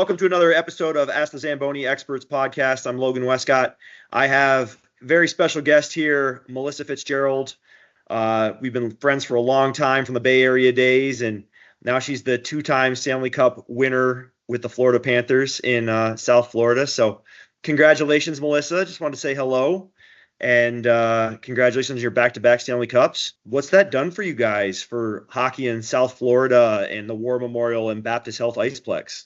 welcome to another episode of Ask the Zamboni Experts podcast. I'm Logan Wescott. I have a very special guest here, Melissa Fitzgerald. We've been friends for a long time from the Bay Area days, and now she's the two-time Stanley Cup winner with the Florida Panthers in South Florida. So congratulations, Melissa. Just wanted to say hello. And congratulations on your back-to-back Stanley Cups. What's that done for you guys for hockey in South Florida and the War Memorial and Baptist Health Iceplex?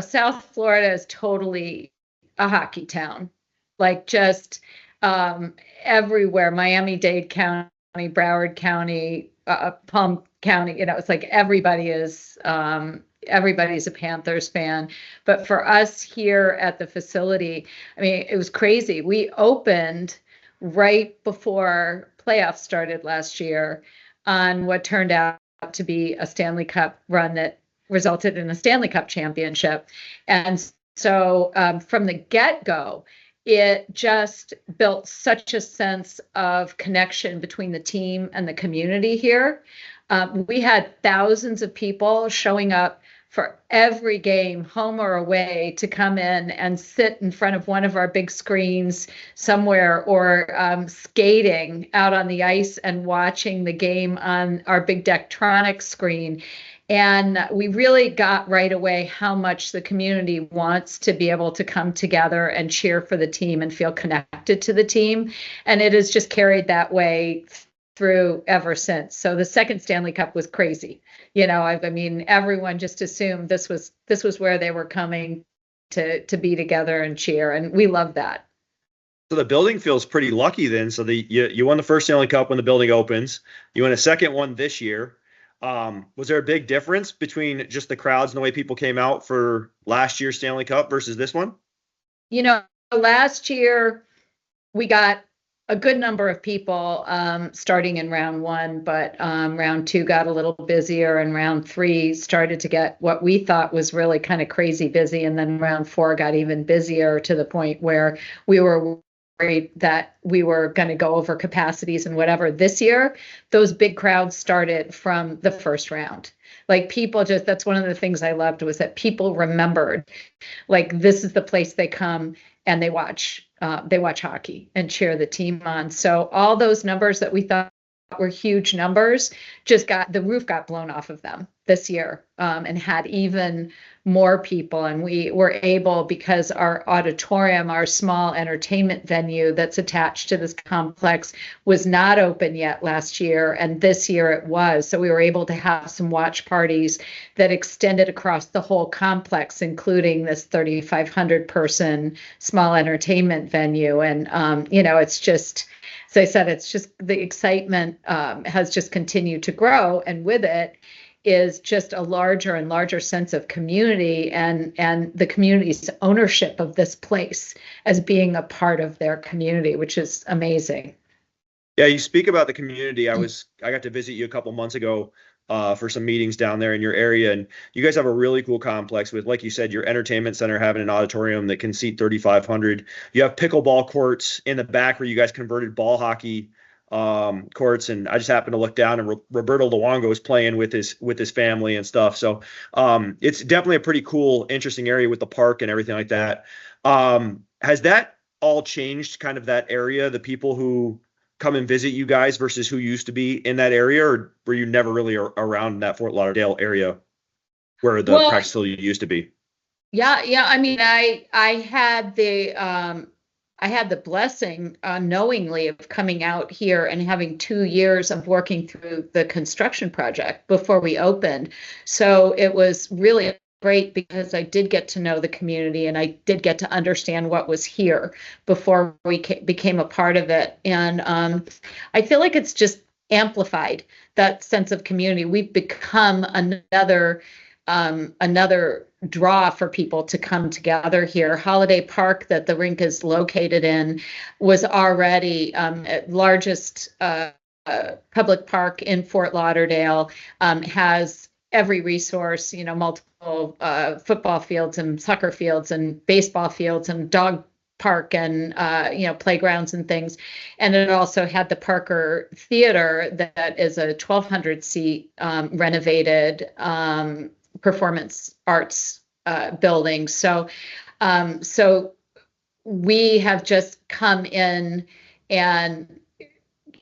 South Florida is totally a hockey town. Like just everywhere, Miami-Dade County, Broward County, Palm County, it's like everybody's a Panthers fan. But for us here at the facility, it was crazy. We opened right before playoffs started last year on what turned out to be a Stanley Cup run that resulted in a Stanley Cup championship. And so from the get-go, it just built such a sense of connection between the team and the community here. We had thousands of people showing up for every game, home or away, to come in and sit in front of one of our big screens somewhere, or skating out on the ice and watching the game on our big Dektronic screen. And we really got right away how much the community wants to be able to come together and cheer for the team and feel connected to the team. And it has just carried that way through ever since. So the second Stanley Cup was crazy. Everyone just assumed this was where they were coming to be together and cheer. And we love that. So the building feels pretty lucky then. So you won the first Stanley Cup when the building opens. You won a second one this year. Was there a big difference between just the crowds and the way people came out for last year's Stanley Cup versus this one? Last year we got a good number of people starting in round one, but round two got a little busier, and round three started to get what we thought was really kind of crazy busy. And then round four got even busier, to the point where we were worried that we were going to go over capacities and whatever. This year, those big crowds started from the first round. Like, people that's one of the things I loved, was that people remembered, like, this is the place they come and they watch hockey and cheer the team on. So all those numbers that we thought were huge numbers, the roof got blown off of them this year, and had even more people. And we were able, because our auditorium, our small entertainment venue that's attached to this complex, was not open yet last year, and this year it was. So we were able to have some watch parties that extended across the whole complex, including this 3,500 person small entertainment venue. And it's just, as I said, it's just the excitement has just continued to grow, and with it is just a larger and larger sense of community, and the community's ownership of this place as being a part of their community, which is amazing. Yeah, you speak about the community. I got to visit you a couple months ago for some meetings down there in your area, and you guys have a really cool complex with, like you said, your entertainment center having an auditorium that can seat 3,500. You have pickleball courts in the back where you guys converted ball hockey courts, and I just happened to look down, and Roberto Luongo is playing with his family and stuff. So it's definitely a pretty cool, interesting area with the park and everything like that. Has that all changed, kind of that area, the people who come and visit you guys versus who used to be in that area, or were you never really around that Fort Lauderdale area where the practice facility used to be? Yeah. I had the blessing knowingly of coming out here and having 2 years of working through the construction project before we opened. So it was really great, because I did get to know the community, and I did get to understand what was here before we became a part of it. And I feel like it's just amplified that sense of community. We've become another draw for people to come together here. Holiday Park, that the rink is located in, was already largest public park in Fort Lauderdale, has every resource, multiple football fields and soccer fields and baseball fields and dog park and playgrounds and things. And it also had the Parker Theater, that is a 1,200 seat renovated performance arts buildings. So we have just come in and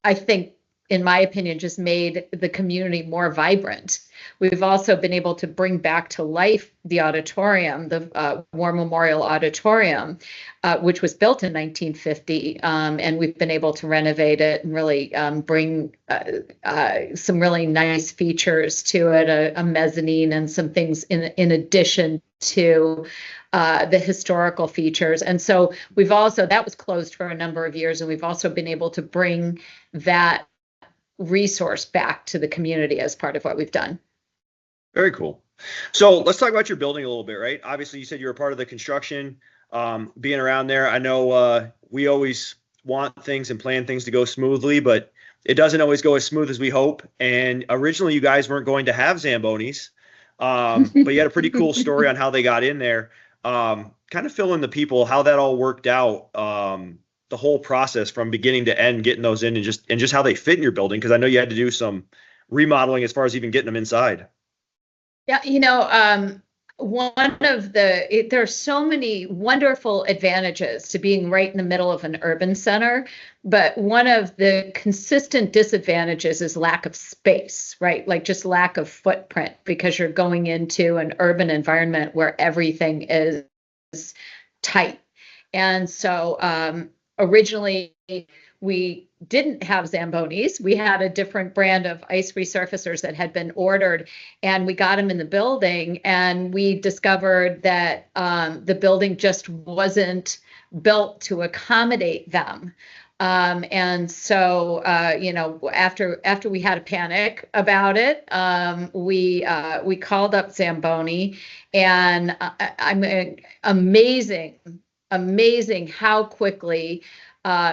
I think, in my opinion, just made the community more vibrant. We've also been able to bring back to life the auditorium, the War Memorial Auditorium, which was built in 1950. And we've been able to renovate it and really bring some really nice features to it, a mezzanine and some things in addition to the historical features. And so that was closed for a number of years, and we've also been able to bring that resource back to the community as part of what we've done. Very cool. So let's talk about your building a little bit, right? Obviously, you said you were part of the construction, being around there. I know we always want things and plan things to go smoothly, but it doesn't always go as smooth as we hope. And originally, you guys weren't going to have Zambonis, but you had a pretty cool story on how they got in there. Kind of fill in the people how that all worked out. The whole process from beginning to end, getting those in and just how they fit in your building. Cause I know you had to do some remodeling as far as even getting them inside. Yeah. There are so many wonderful advantages to being right in the middle of an urban center, but one of the consistent disadvantages is lack of space, right? Like just lack of footprint, because you're going into an urban environment where everything is tight. And so, originally, we didn't have Zambonis. We had a different brand of ice resurfacers that had been ordered, and we got them in the building, and we discovered that the building just wasn't built to accommodate them. And so, after we had a panic about it, we called up Zamboni, and amazing how quickly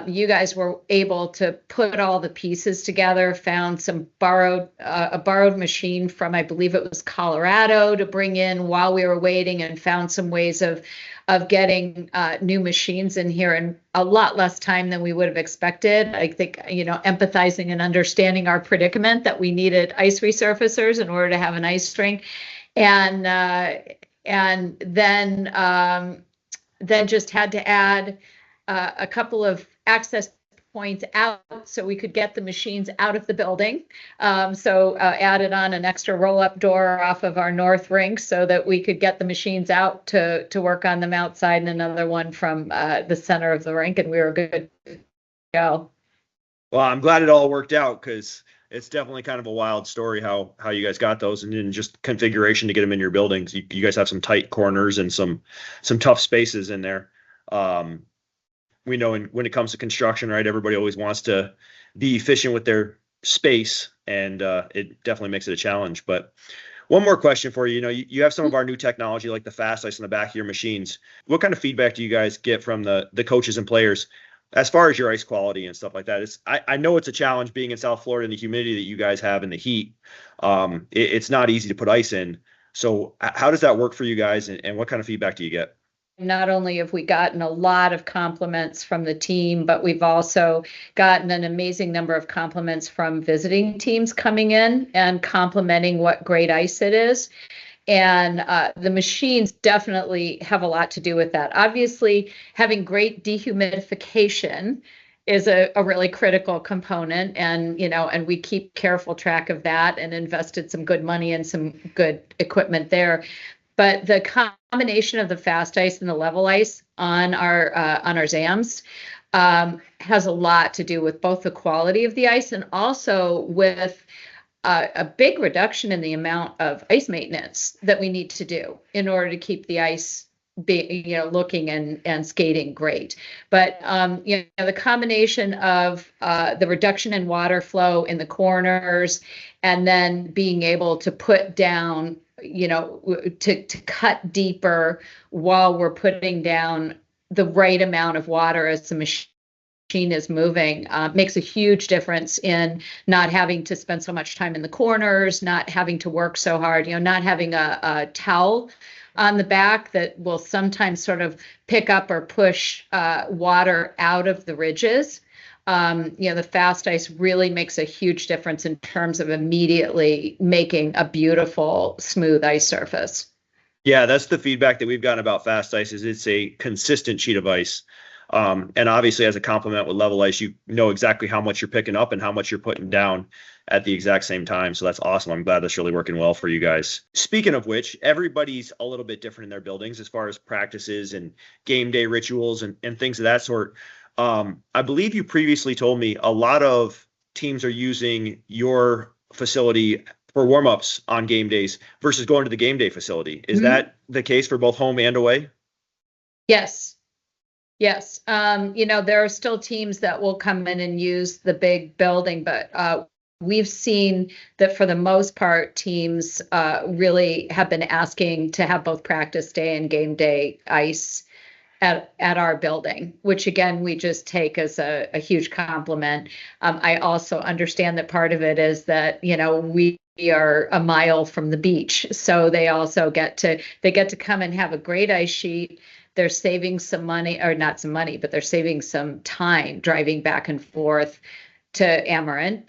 you guys were able to put all the pieces together, found a borrowed machine from, I believe it was Colorado, to bring in while we were waiting, and found some ways of getting new machines in here in a lot less time than we would have expected. I think, empathizing and understanding our predicament that we needed ice resurfacers in order to have an ice rink. And then just had to add a couple of access points out so we could get the machines out of the building. So added on an extra roll-up door off of our north rink so that we could get the machines out to work on them outside, and another one from the center of the rink, and we were good to go. Well, I'm glad it all worked out, because it's definitely kind of a wild story how you guys got those, and then just configuration to get them in your buildings. You guys have some tight corners and some tough spaces in there. We know when it comes to construction, right, everybody always wants to be efficient with their space, and it definitely makes it a challenge. But one more question for you. You have some of our new technology, like the fast ice in the back of your machines. What kind of feedback do you guys get from the coaches and players as far as your ice quality and stuff like that? I know it's a challenge being in South Florida and the humidity that you guys have and the heat. It's not easy to put ice in. So how does that work for you guys, and what kind of feedback do you get? Not only have we gotten a lot of compliments from the team, but we've also gotten an amazing number of compliments from visiting teams coming in and complimenting what great ice it is. And the machines definitely have a lot to do with that. Obviously, having great dehumidification is a really critical component, and we keep careful track of that and invested some good money and some good equipment there. But the combination of the fast ice and the level ice on our Zams has a lot to do with both the quality of the ice and also with a big reduction in the amount of ice maintenance that we need to do in order to keep the ice looking and skating great. But the combination of the reduction in water flow in the corners, and then being able to put down, to cut deeper while we're putting down the right amount of water as the machine is moving, makes a huge difference in not having to spend so much time in the corners, not having to work so hard, not having a towel on the back that will sometimes sort of pick up or push water out of the ridges. The fast ice really makes a huge difference in terms of immediately making a beautiful, smooth ice surface. Yeah, that's the feedback that we've gotten about fast ice is it's a consistent sheet of ice. And obviously as a complement with level ice, you know exactly how much you're picking up and how much you're putting down at the exact same time. So that's awesome. I'm glad that's really working well for you guys. Speaking of which, everybody's a little bit different in their buildings as far as practices and game day rituals and things of that sort. I believe you previously told me a lot of teams are using your facility for warm-ups on game days versus going to the game day facility. Is that the case for both home and away? Yes. Yes. There are still teams that will come in and use the big building, but we've seen that for the most part, teams really have been asking to have both practice day and game day ice at our building, which again, we just take as a huge compliment. I also understand that part of it is that, we are a mile from the beach. So they also get to come and have a great ice sheet. They're saving some money, or not some money, but they're saving some time driving back and forth to Amarant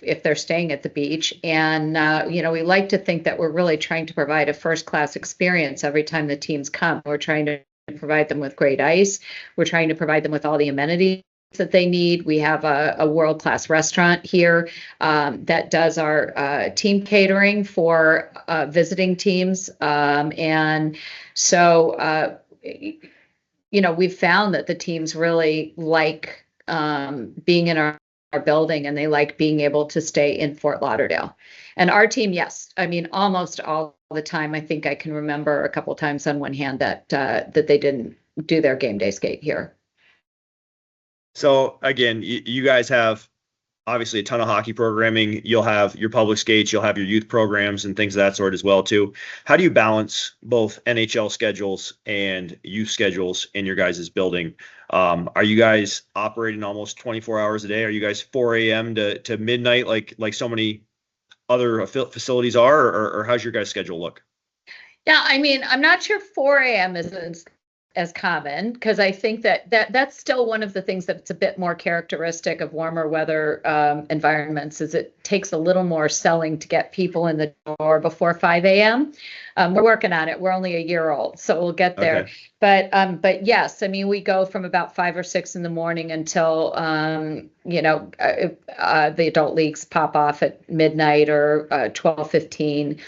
if they're staying at the beach. And, we like to think that we're really trying to provide a first-class experience every time the teams come. We're trying to provide them with great ice. We're trying to provide them with all the amenities that they need. We have a world-class restaurant here that does our team catering for visiting teams. And so, we've found that the teams really like being in our building, and they like being able to stay in Fort Lauderdale. And our team, yes, I mean, almost all the time. I think I can remember a couple of times on one hand that they didn't do their game day skate here. So again, you guys have obviously a ton of hockey programming. You'll have your public skates, you'll have your youth programs and things of that sort as well too. How do you balance both NHL schedules and youth schedules in your guys' building? Are you guys operating almost 24 hours a day? Are you guys 4 a.m. to midnight like so many other facilities are, or how's your guys' schedule look? Yeah, I mean, I'm not sure 4 a.m. is as common, because I think that's still one of the things that's a bit more characteristic of warmer weather environments, is it takes a little more selling to get people in the door before 5 a.m. We're working on it. We're only a year old, so we'll get there. Okay. But yes, I mean, we go from about 5 or 6 in the morning until the adult leagues pop off at midnight or 12:15.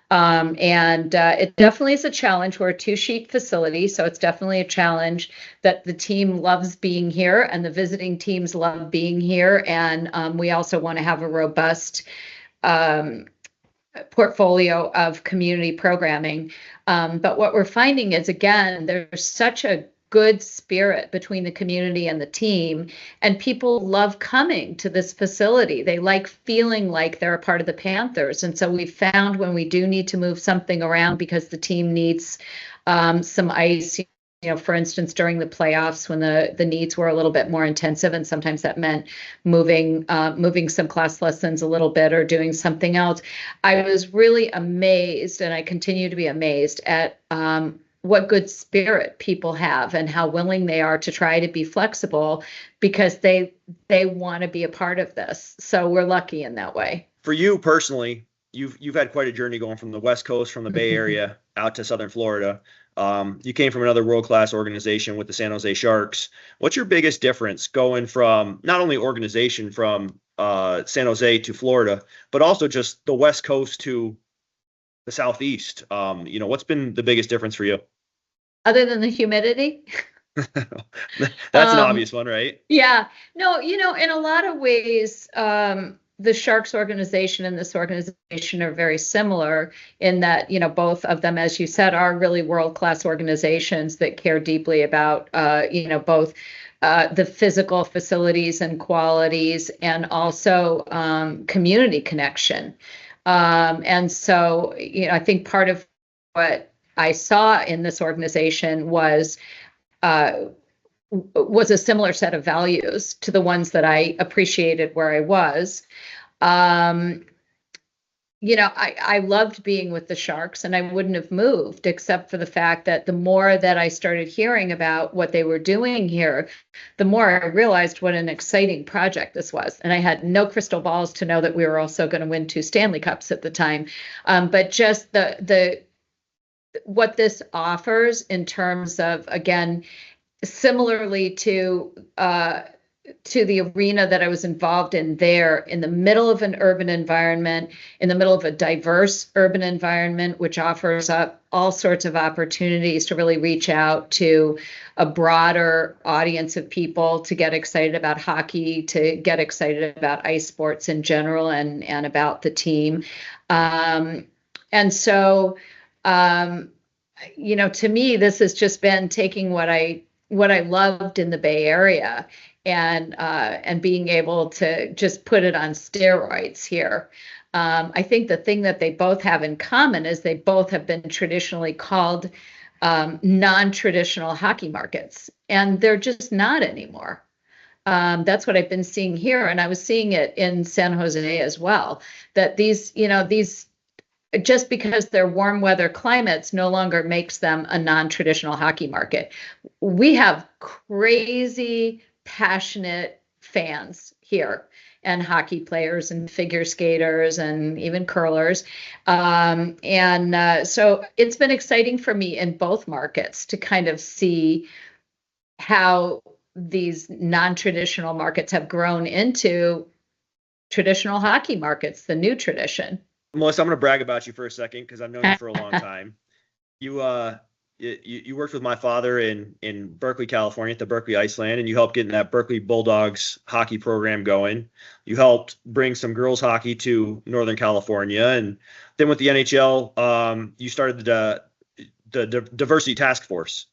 And it definitely is a challenge. We're a 2-sheet facility, so it's definitely a challenge that the team loves being here and the visiting teams love being here. And we also want to have a robust portfolio of community programming. But what we're finding is, again, there's such a good spirit between the community and the team, and people love coming to this facility. They like feeling like they're a part of the Panthers. And so we found when we do need to move something around because the team needs some ice, for instance, during the playoffs when the needs were a little bit more intensive, and sometimes that meant moving some class lessons a little bit or doing something else. I was really amazed, and I continue to be amazed at what good spirit people have and how willing they are to try to be flexible, because they want to be a part of this. So we're lucky in that way. For you personally, you've had quite a journey going from the West Coast, from the Bay Area out to Southern Florida. You came from another world-class organization with the San Jose Sharks. What's your biggest difference going from not only organization from San Jose to Florida, but also just the West Coast to the Southeast? What's been the biggest difference for you? Other than the humidity? That's an obvious one, right? Yeah. No, in a lot of ways, the Sharks organization and this organization are very similar in that, both of them, as you said, are really world-class organizations that care deeply about, both the physical facilities and qualities, and also community connection. And so, I think part of what I saw in this organization was a similar set of values to the ones that I appreciated where I was. I loved being with the Sharks, and I wouldn't have moved except for the fact that the more that I started hearing about what they were doing here, the more I realized what an exciting project this was. And I had no crystal balls to know that we were also going to win 2 Stanley Cups at the time. But just the what this offers in terms of, again, similarly to the arena that I was involved in there, in the middle of an urban environment, in the middle of a diverse urban environment, which offers up all sorts of opportunities to really reach out to a broader audience of people, to get excited about hockey, to get excited about ice sports in general, and about the team. And so, to me, this has just been taking what I loved in the Bay Area and being able to just put it on steroids here. I think the thing that they both have in common is they both have been traditionally called non-traditional hockey markets, and they're just not anymore. That's what I've been seeing here, and I was seeing it in San Jose as well, that these just because they're warm weather climates no longer makes them a non-traditional hockey market. We have crazy, passionate fans here, and hockey players and figure skaters and even curlers. So it's been exciting for me in both markets to kind of see how these non-traditional markets have grown into traditional hockey markets, the new tradition. Melissa, I'm going to brag about you for a second because I've known you for a long time. You worked with my father in Berkeley, California, at the Berkeley Iceland, and you helped getting that Berkeley Bulldogs hockey program going. You helped bring some girls hockey to Northern California, and then with the NHL, you started the diversity task force.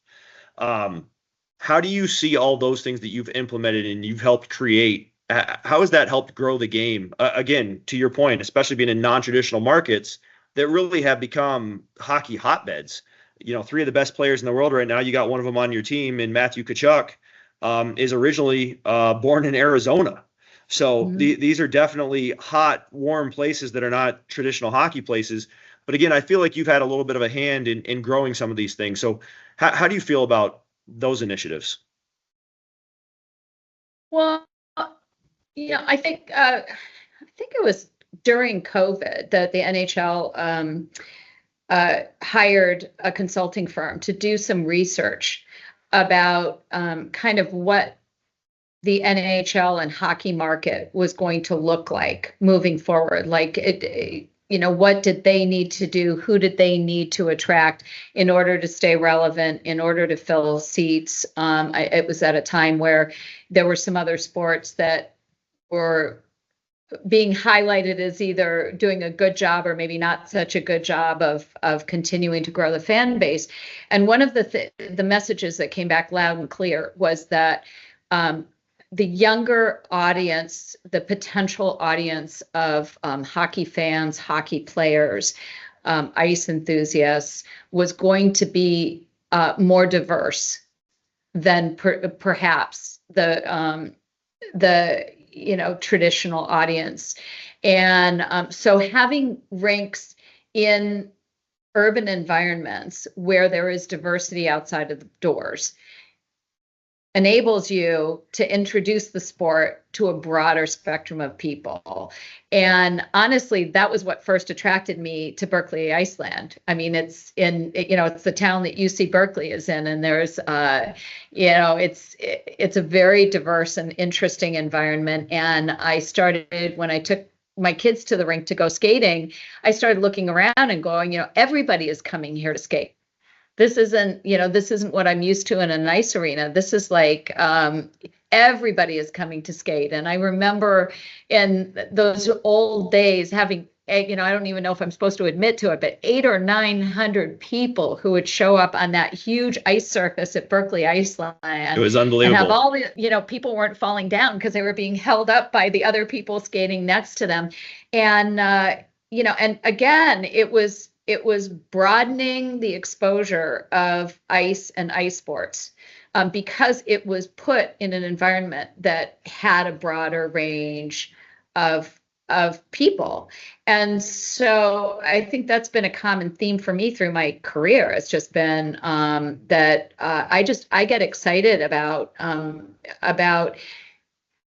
How do you see all those things that you've implemented and you've helped create? How has that helped grow the game? Again, to your point, especially being in non-traditional markets that really have become hockey hotbeds. 3 of the best players in the world right now, you got one of them on your team, and Matthew Tkachuk is originally born in Arizona. So these are definitely hot, warm places that are not traditional hockey places. But again, I feel like you've had a little bit of a hand in growing some of these things. So how do you feel about those initiatives? Well, I think it was during COVID that the NHL hired a consulting firm to do some research about kind of what the NHL and hockey market was going to look like moving forward. Like what did they need to do? Who did they need to attract in order to stay relevant, in order to fill seats? It was at a time where there were some other sports that were being highlighted as either doing a good job or maybe not such a good job of continuing to grow the fan base. And one of the messages that came back loud and clear was that the younger audience, the potential audience of hockey fans, hockey players, ice enthusiasts, was going to be more diverse than perhaps the traditional audience. And so having rinks in urban environments where there is diversity outside of the doors enables you to introduce the sport to a broader spectrum of people. And honestly, that was what first attracted me to Berkeley, Iceland. I mean, it's the town that UC Berkeley is in, and there's, it's a very diverse and interesting environment. And I started, when I took my kids to the rink to go skating, I started looking around and going, everybody is coming here to skate. This isn't what I'm used to in a nice arena. This is like everybody is coming to skate. And I remember in those old days having, I don't even know if I'm supposed to admit to it, but 800 or 900 people who would show up on that huge ice surface at Berkeley, Iceland. It was unbelievable. And have all the, people weren't falling down because they were being held up by the other people skating next to them. And, and again, it was broadening the exposure of ice and ice sports because it was put in an environment that had a broader range of people. And so I think that's been a common theme for me through my career. It's just been that I get excited about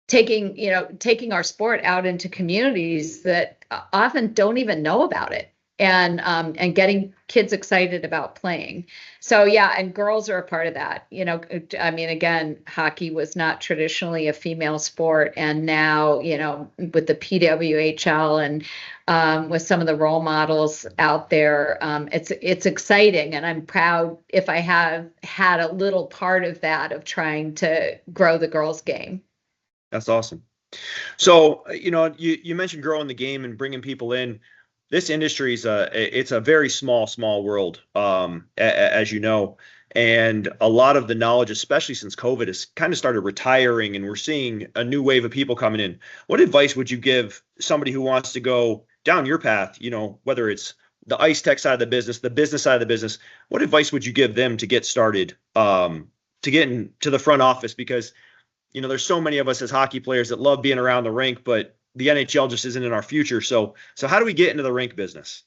taking our sport out into communities that often don't even know about it, and getting kids excited about playing. So yeah, and girls are a part of that. I mean, again, hockey was not traditionally a female sport, and now, with the PWHL and with some of the role models out there, it's exciting, and I'm proud if I have had a little part of that, of trying to grow the girls' game. That's awesome. So, you mentioned growing the game and bringing people in. This industry it's a very small world, as you know, and a lot of the knowledge, especially since COVID, has kind of started retiring, and we're seeing a new wave of people coming in. What advice would you give somebody who wants to go down your path, whether it's the ice tech side of the business side of the business? What advice would you give them to get started, to get into the front office? Because there's so many of us as hockey players that love being around the rink, but the NHL just isn't in our future. So how do we get into the rink business?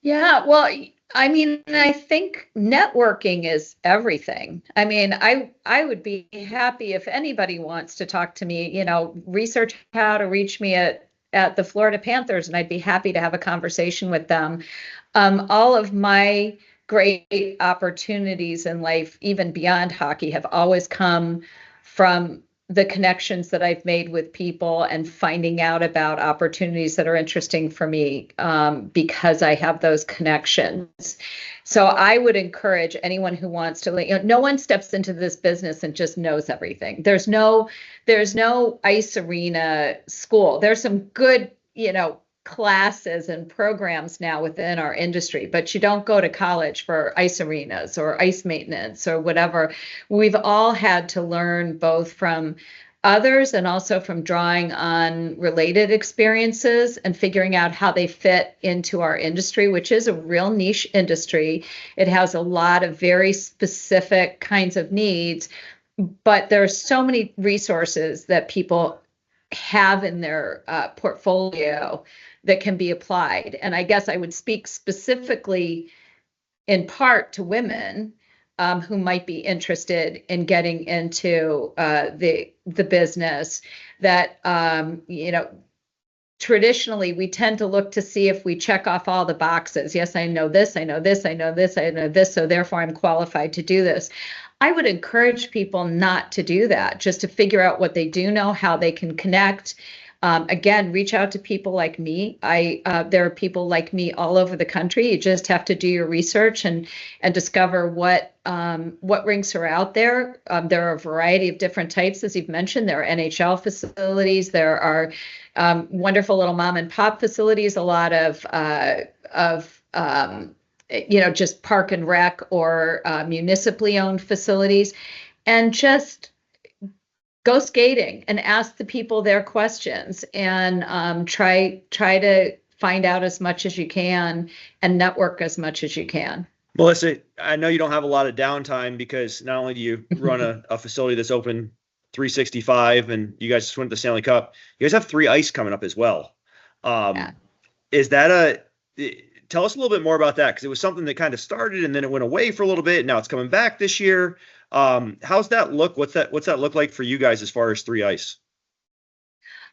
Yeah, well, I mean, I think networking is everything. I mean, I would be happy if anybody wants to talk to me, research how to reach me at the Florida Panthers, and I'd be happy to have a conversation with them. All of my great opportunities in life, even beyond hockey, have always come from the connections that I've made with people and finding out about opportunities that are interesting for me, because I have those connections. So I would encourage anyone who wants to, no one steps into this business and just knows everything. There's no ice arena school. There's some good, classes and programs now within our industry, but you don't go to college for ice arenas or ice maintenance or whatever. We've all had to learn both from others and also from drawing on related experiences and figuring out how they fit into our industry, which is a real niche industry. It has a lot of very specific kinds of needs, but there are so many resources that people have in their portfolio that can be applied. And I guess I would speak specifically in part to women who might be interested in getting into the business, that traditionally we tend to look to see if we check off all the boxes. Yes, I know this, I know this, I know this, I know this, so therefore I'm qualified to do this. I would encourage people not to do that, just to figure out what they do know, how they can connect. Again, reach out to people like me. There are people like me all over the country. You just have to do your research and discover what rinks are out there. There are a variety of different types, as you've mentioned. There are NHL facilities. There are wonderful little mom and pop facilities. A lot of just park and rec or municipally owned facilities, and just go skating and ask the people their questions, and try to find out as much as you can and network as much as you can. Melissa, I know you don't have a lot of downtime, because not only do you run a facility that's open 365, and you guys just won the Stanley Cup, you guys have 3 ice coming up as well. Yeah. Is that tell us a little bit more about that, because it was something that kind of started and then it went away for a little bit. And now it's coming back this year. How's that look? What's that look like for you guys as far as 3 ice?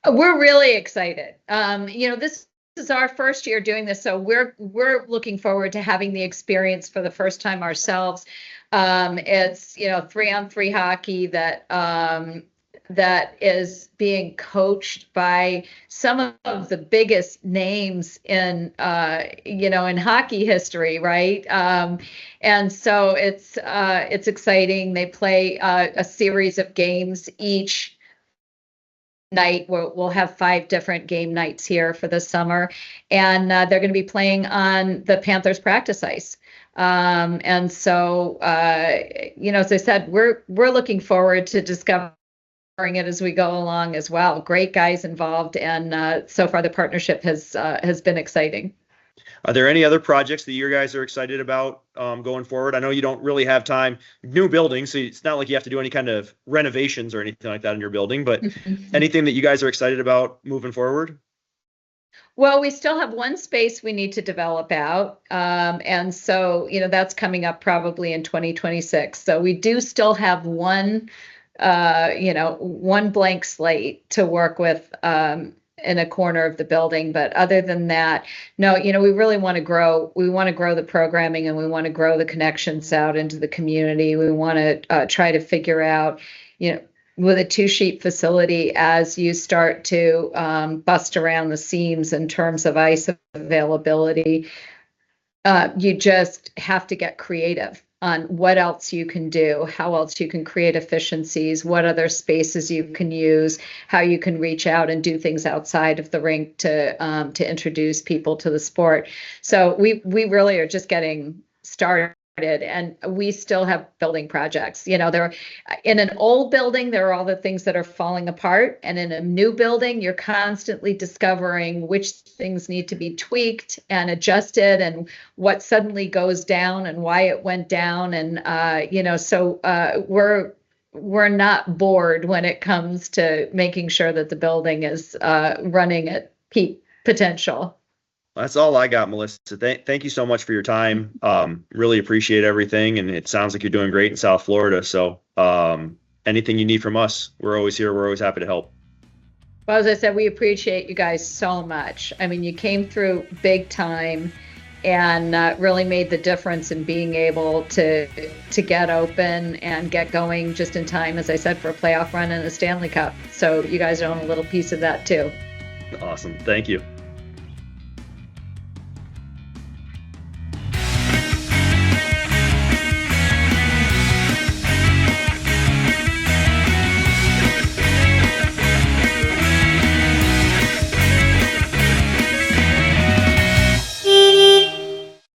We're really excited. This is our first year doing this, so we're looking forward to having the experience for the first time ourselves. It's 3-on-3 hockey that is being coached by some of the biggest names in hockey history, right? And so it's exciting. They play a series of games each night. We'll have 5 different game nights here for the summer, and they're going to be playing on the Panthers practice ice. And so, as I said, we're looking forward to discovering it as we go along as well. Great guys involved, and so far the partnership has been exciting. Are there any other projects that you guys are excited about going forward? I know you don't really have time, new buildings, so it's not like you have to do any kind of renovations or anything like that in your building, but anything that you guys are excited about moving forward? Well, we still have one space we need to develop out. And so, that's coming up probably in 2026. So we do still have one blank slate to work with in a corner of the building. But other than that, no, we really want to grow. We want to grow the programming, and we want to grow the connections out into the community. We want to try to figure out, with a 2-sheet facility, as you start to bust around the seams in terms of ice availability, you just have to get creative on what else you can do, how else you can create efficiencies, what other spaces you can use, how you can reach out and do things outside of the rink to introduce people to the sport. So we really are just getting started, and we still have building projects. There, in an old building, there are all the things that are falling apart, and in a new building, you're constantly discovering which things need to be tweaked and adjusted, and what suddenly goes down and why it went down. And so we're not bored when it comes to making sure that the building is running at peak potential. That's all I got, Melissa. Thank you so much for your time. Really appreciate everything. And it sounds like you're doing great in South Florida. So anything you need from us, we're always here. We're always happy to help. Well, as I said, we appreciate you guys so much. I mean, you came through big time and really made the difference in being able to get open and get going just in time, as I said, for a playoff run in the Stanley Cup. So you guys own a little piece of that too. Awesome. Thank you.